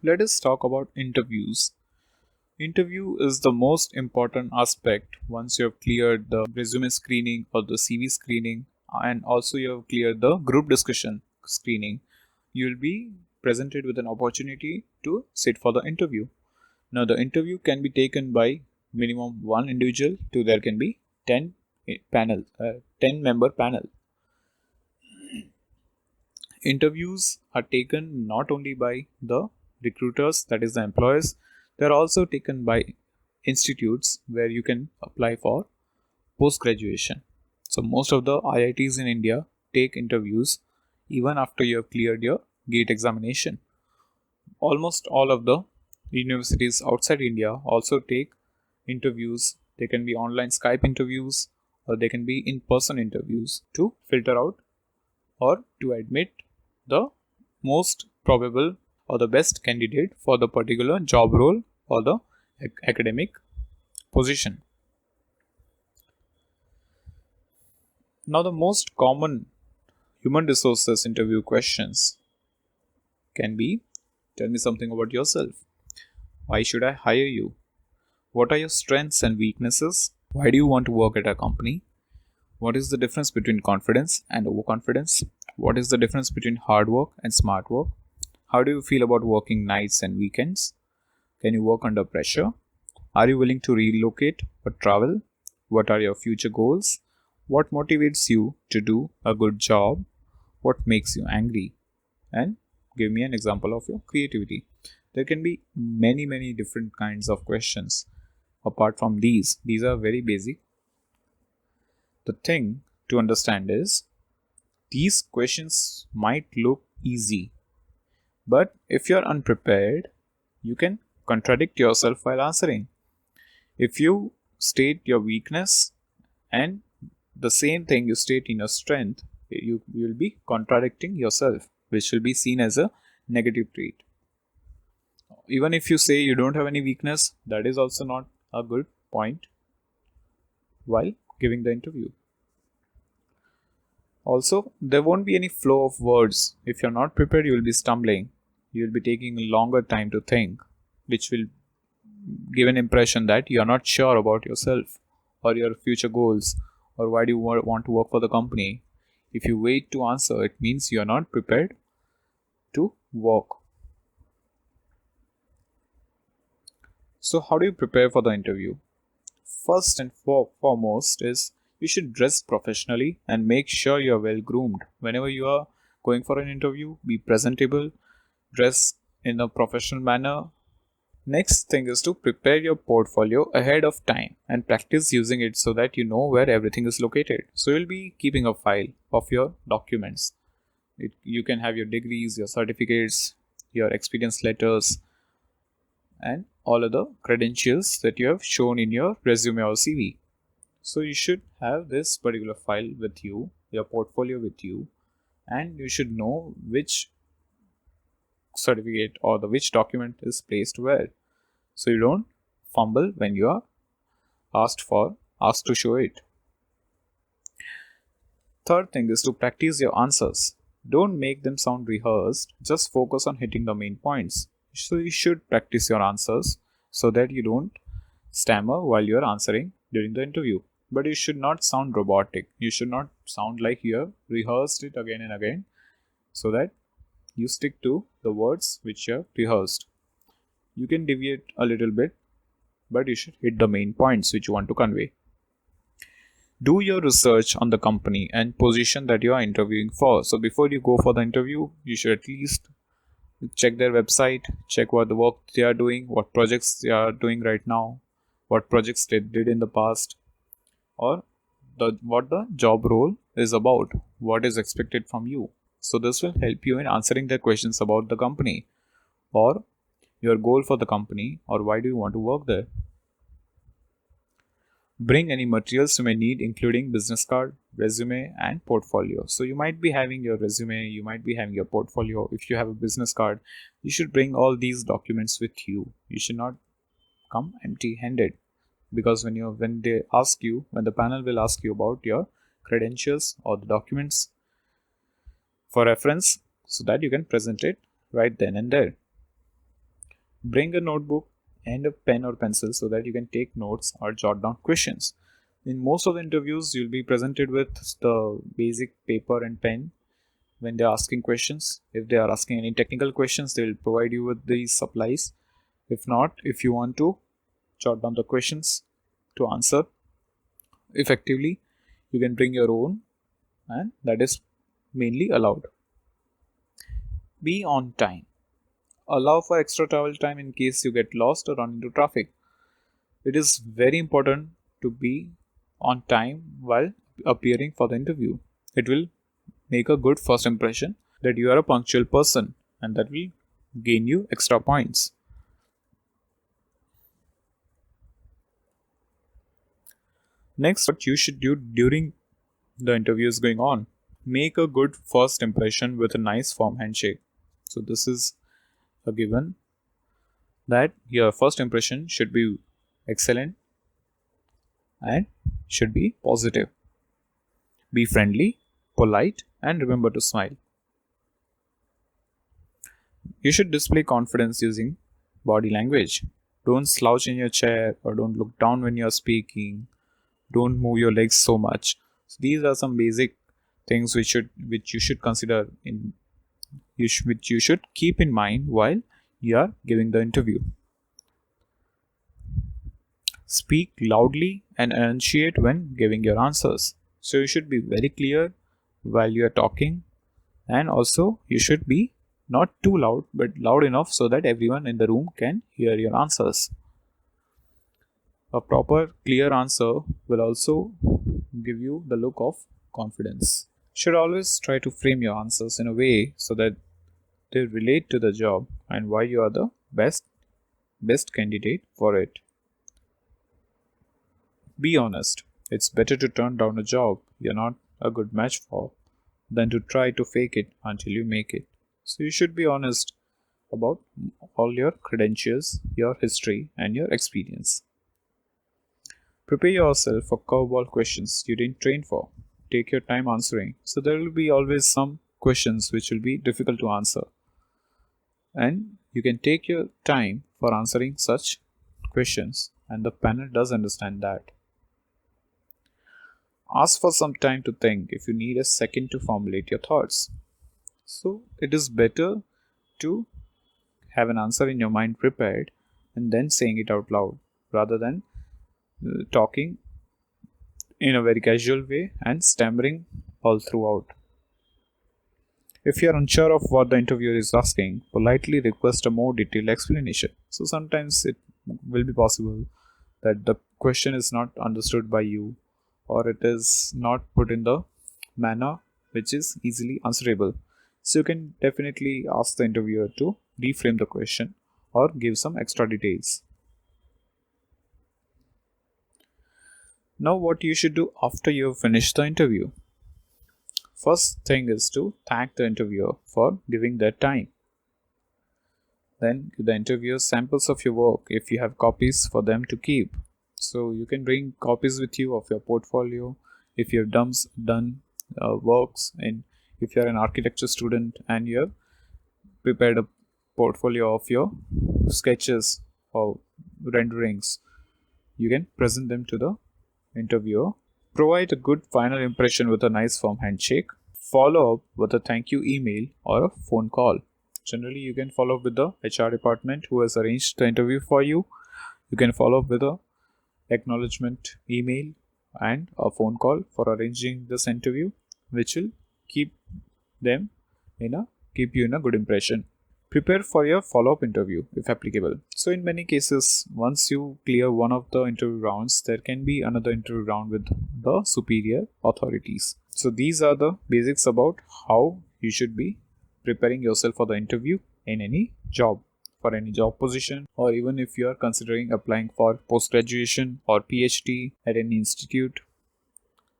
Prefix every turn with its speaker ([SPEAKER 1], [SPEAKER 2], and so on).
[SPEAKER 1] Let us talk about interviews. Interview is the most important aspect once you have cleared the resume screening or the CV screening, and also you have cleared the group discussion screening. You will be presented with an opportunity to sit for the interview. Now, the interview can be taken by minimum one individual to there can be 10 panel, 10 member panel. Interviews are taken not only by the recruiters, that is the employers, they are also taken by institutes where you can apply for post graduation. So most of the IITs in India take interviews even after you have cleared your gate examination. Almost all of the universities outside India also take interviews. They can be online Skype interviews or they can be in person interviews to filter out or to admit the most probable or the best candidate for the particular job role or the academic position. Now, the most common human resources interview questions can be: tell me something about yourself. Why should I hire you? What are your strengths and weaknesses? Why do you want to work at a company? What is the difference between confidence and overconfidence? What is the difference between hard work and smart work? How do you feel about working nights and weekends? Can you work under pressure? Are you willing to relocate or travel? What are your future goals? What motivates you to do a good job? What makes you angry? And give me an example of your creativity. There can be many different kinds of questions. Apart from these are very basic. The thing to understand is these questions might look easy, but if you're unprepared, you can contradict yourself while answering. If you state your weakness and the same thing you state in your strength, you will be contradicting yourself, which will be seen as a negative trait. Even if you say you don't have any weakness, that is also not a good point while giving the interview. Also, there won't be any flow of words. If you're not prepared, you will be stumbling. You will be taking a longer time to think, which will give an impression that you're not sure about yourself or your future goals or why do you want to work for the company. If you wait to answer, it means you're not prepared to work. So, how do you prepare for the interview? First and foremost is you should dress professionally and make sure you are well groomed. Whenever you are going for an interview, be presentable, dress in a professional manner. Next thing is to prepare your portfolio ahead of time and practice using it so that you know where everything is located. So you'll be keeping a file of your documents. You can have your degrees, your certificates, your experience letters, and all other credentials that you have shown in your resume or CV. So you should have this particular file with you, your portfolio with you, and you should know which certificate or the which document is placed where. So you don't fumble when you are asked to show it. Third thing is to practice your answers. Don't make them sound rehearsed, just focus on hitting the main points. So you should practice your answers so that you don't stammer while you're answering during the interview. But you should not sound robotic. You should not sound like you have rehearsed it again and again, so that you stick to the words which you have rehearsed. You can deviate a little bit, but you should hit the main points which you want to convey. Do your research on the company and position that you are interviewing for. So before you go for the interview, you should at least check their website, check what the work they are doing, what projects they are doing right now, what projects they did in the past, or what the job role is about, what is expected from you. So this will help you in answering their questions about the company or your goal for the company or why do you want to work there. Bring any materials you may need, including business card, resume, and portfolio. So you might be having your resume, you might be having your portfolio. If you have a business card, you should bring all these documents with you. You should not come empty-handed, because when the panel will ask you about your credentials or the documents for reference, so that you can present it right then and there. Bring a notebook and a pen or pencil so that you can take notes or jot down questions. In most of the interviews, you'll be presented with the basic paper and pen when they're asking questions. If they are asking any technical questions, they will provide you with these supplies. If not, if you want to jot down the questions to answer effectively, you can bring your own, and that is mainly allowed. Be on time. Allow for extra travel time in case you get lost or run into traffic. It is very important to be on time while appearing for the interview. It will make a good first impression that you are a punctual person, and that will gain you extra points. Next, what you should do during the interview is going on. Make a good first impression with a nice firm handshake. So this is a given that your first impression should be excellent and should be positive. Be friendly, polite, and remember to smile. You should display confidence using body language. Don't slouch in your chair or don't look down when you're speaking. Don't move your legs so much. So these are some basic things which you should consider which you should keep in mind while you are giving the interview. Speak loudly and enunciate when giving your answers. So you should be very clear while you are talking, and also you should be not too loud but loud enough so that everyone in the room can hear your answers. A proper clear answer will also give you the look of confidence. Should always try to frame your answers in a way so that they relate to the job and why you are the best candidate for it. Be honest. It's better to turn down a job you're not a good match for than to try to fake it until you make it. So you should be honest about all your credentials, your history, and your experience. Prepare yourself for curveball questions you didn't train for. Take your time answering. So there will be always some questions which will be difficult to answer. And you can take your time for answering such questions, and the panel does understand that. Ask for some time to think if you need a second to formulate your thoughts. So it is better to have an answer in your mind prepared and then saying it out loud rather than talking in a very casual way and stammering all throughout. If you are unsure of what the interviewer is asking, politely request a more detailed explanation. So sometimes it will be possible that the question is not understood by you, or it is not put in the manner which is easily answerable. So you can definitely ask the interviewer to reframe the question or give some extra details. Now, what you should do after you have finished the interview? First thing is to thank the interviewer for giving their time. Then give the interviewer samples of your work if you have copies for them to keep. So you can bring copies with you of your portfolio if you have done works, and if you are an architecture student and you have prepared a portfolio of your sketches or renderings, you can present them to the interviewer. Provide a good final impression with a nice firm handshake. Follow up with a thank you email or a phone call. Generally, you can follow up with the HR department who has arranged the interview for you. You can follow up with a acknowledgement email and a phone call for arranging this interview, which will keep them keep you in a good impression. Prepare for your follow-up interview if applicable. So in many cases, once you clear one of the interview rounds, there can be another interview round with the superior authorities. So these are the basics about how you should be preparing yourself for the interview in any job, for any job position, or even if you are considering applying for post-graduation or PhD at any institute.